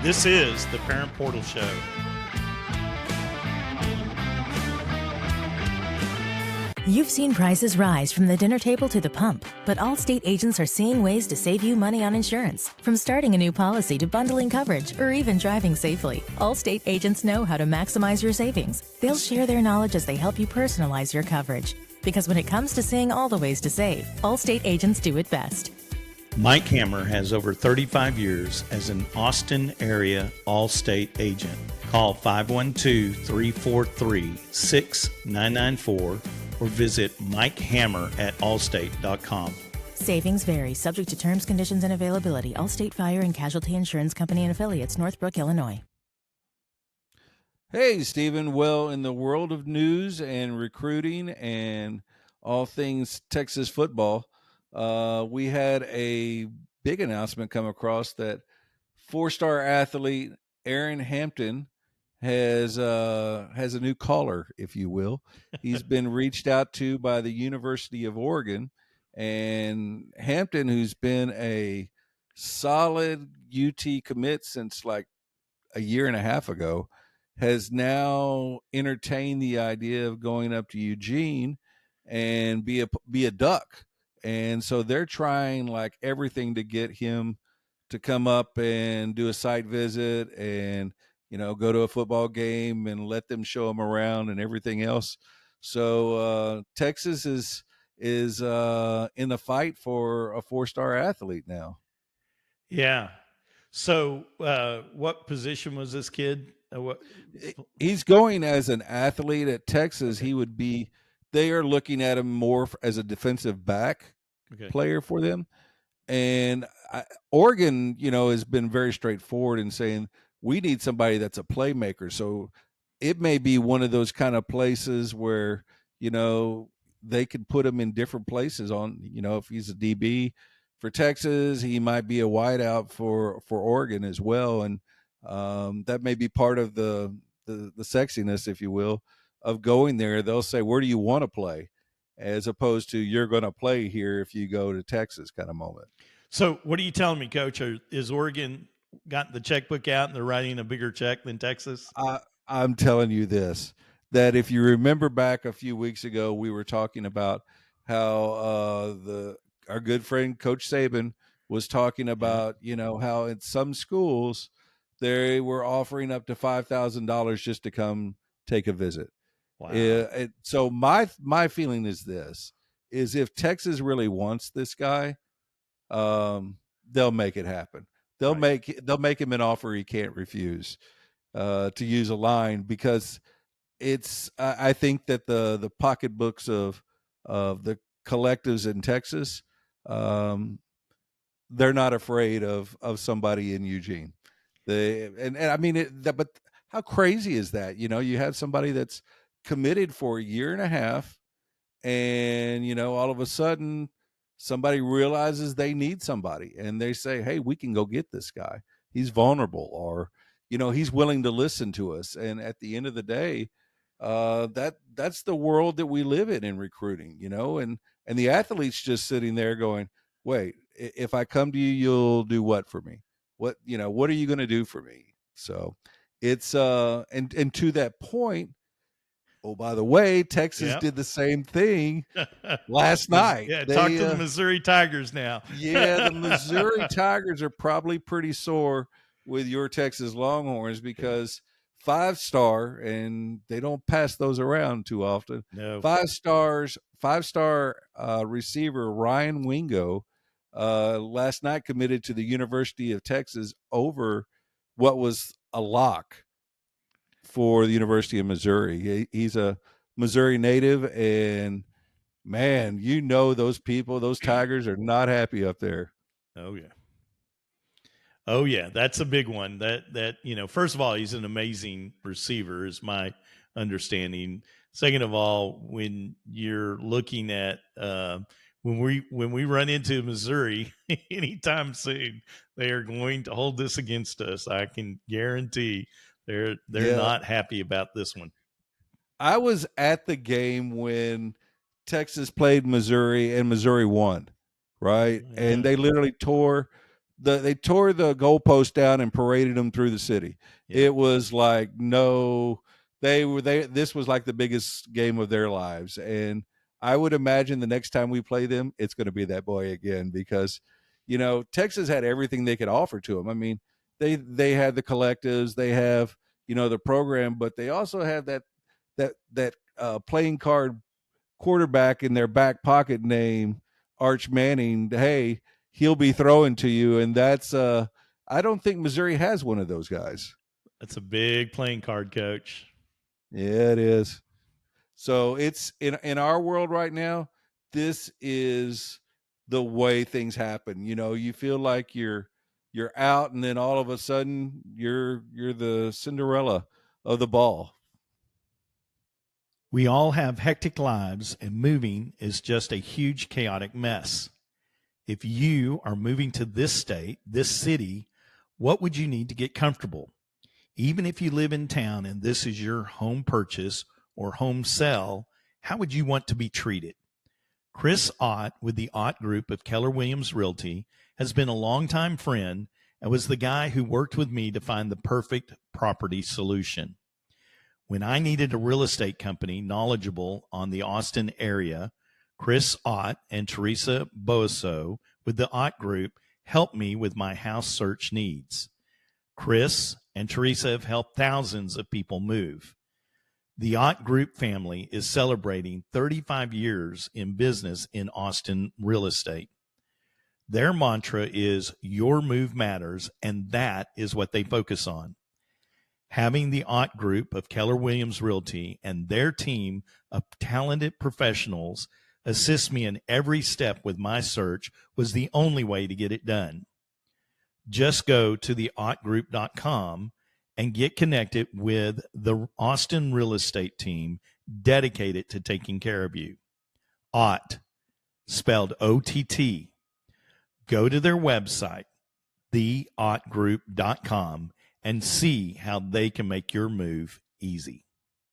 This is the Parent Portal Show. You've seen prices rise from the dinner table to the pump, but Allstate agents are seeing ways to save you money on insurance. From starting a new policy to bundling coverage or even driving safely, Allstate agents know how to maximize your savings. They'll share their knowledge as they help you personalize your coverage. Because when it comes to seeing all the ways to save, Allstate agents do it best. Mike Hammer has over 35 years as an Austin area Allstate agent. Call 512-343-6994 or visit mikehammer@allstate.com. Savings vary, subject to terms, conditions, and availability. Allstate Fire and Casualty Insurance Company and Affiliates, Northbrook, Illinois. Hey, Stephen. Well, in the world of news and recruiting and all things Texas football, we had a big announcement come across that four-star athlete Aaron Hampton has a new caller, if you will. He's been reached out to by the University of Oregon, and Hampton, who's been a solid UT commit since like a year and a half ago, has now entertained the idea of going up to Eugene and be a Duck. And so they're trying like everything to get him to come up and do a site visit and, you know, go to a football game and let them show him around and everything else. So Texas is in the fight for a four-star athlete now. Yeah. So what position was this kid? He's going as an athlete at Texas. Okay. He would be, they are looking at him more as a defensive back player for them. And Oregon, you know, has been very straightforward in saying we need somebody that's a playmaker. So it may be one of those kind of places where, you know, they could put him in different places on, you know, if he's a DB for Texas, he might be a wideout for Oregon as well. And that may be part of the sexiness, if you will, of going there. They'll say, where do you want to play? As opposed to you're going to play here if you go to Texas kind of moment. So what are you telling me, Coach? Is Oregon got the checkbook out and they're writing a bigger check than Texas? I'm telling you this, that if you remember back a few weeks ago, we were talking about how our good friend Coach Saban was talking about, you know, how in some schools they were offering up to $5,000 just to come take a visit. Wow. So my feeling is this, is if Texas really wants this guy, they'll make it happen. They'll make him an offer he can't refuse, to use a line, because it's I think that the pocketbooks of the collectives in Texas, they're not afraid of somebody in Eugene. And I mean but how crazy is that? You know, you have somebody that's committed for a year and a half, and, you know, all of a sudden somebody realizes they need somebody and they say, hey, we can go get this guy. He's vulnerable, or, you know, he's willing to listen to us. And at the end of the day, that's the world that we live in recruiting, you know, and the athlete's just sitting there going, wait, if I come to you, you'll do what for me? What, you know, what are you going to do for me? So it's, and to that point, oh, by the way, Texas did the same thing last night. Yeah, talk to the Missouri Tigers now. Yeah, the Missouri Tigers are probably pretty sore with your Texas Longhorns, because 5-star, and they don't pass those around too often. No. 5-star receiver Ryan Wingo last night committed to the University of Texas over what was a lock for the University of Missouri. He's a Missouri native, and man, you know, those people, those Tigers are not happy up there. Oh yeah. Oh yeah. That's a big one. That, you know, first of all, he's an amazing receiver is my understanding. Second of all, when you're looking at, when we run into Missouri anytime soon, they are going to hold this against us. I can guarantee they're not happy about this one. I was at the game when Texas played Missouri and Missouri won, right? Yeah. And they literally tore they tore the goalpost down and paraded them through the city. Yeah. It was like, no, this was like the biggest game of their lives. And I would imagine the next time we play them, it's going to be that boy again, because, you know, Texas had everything they could offer to them. I mean, they had the collectives, they have, you know, the program, but they also have that playing card quarterback in their back pocket named Arch Manning. Hey, he'll be throwing to you. And that's, I don't think Missouri has one of those guys. That's a big playing card, Coach. Yeah, it is. So it's in our world right now, this is the way things happen. You know, you feel like you're out, and then all of a sudden you're the Cinderella of the ball. We all have hectic lives, and moving is just a huge chaotic mess. If you are moving to this state, this city, what would you need to get comfortable? Even if you live in town and this is your home purchase or home sell, how would you want to be treated? Chris Ott with the Ott Group of Keller Williams Realty has been a longtime friend and was the guy who worked with me to find the perfect property solution. When I needed a real estate company knowledgeable on the Austin area, Chris Ott and Teresa Boasso with the Ott Group helped me with my house search needs. Chris and Teresa have helped thousands of people move. The Ott Group family is celebrating 35 years in business in Austin real estate. Their mantra is "Your move matters," and that is what they focus on. Having the Ott Group of Keller Williams Realty and their team of talented professionals assist me in every step with my search was the only way to get it done. Just go to theottgroup.com and get connected with the Austin real estate team dedicated to taking care of you. Ott, spelled O-T-T. Go to their website, theottgroup.com, and see how they can make your move easy.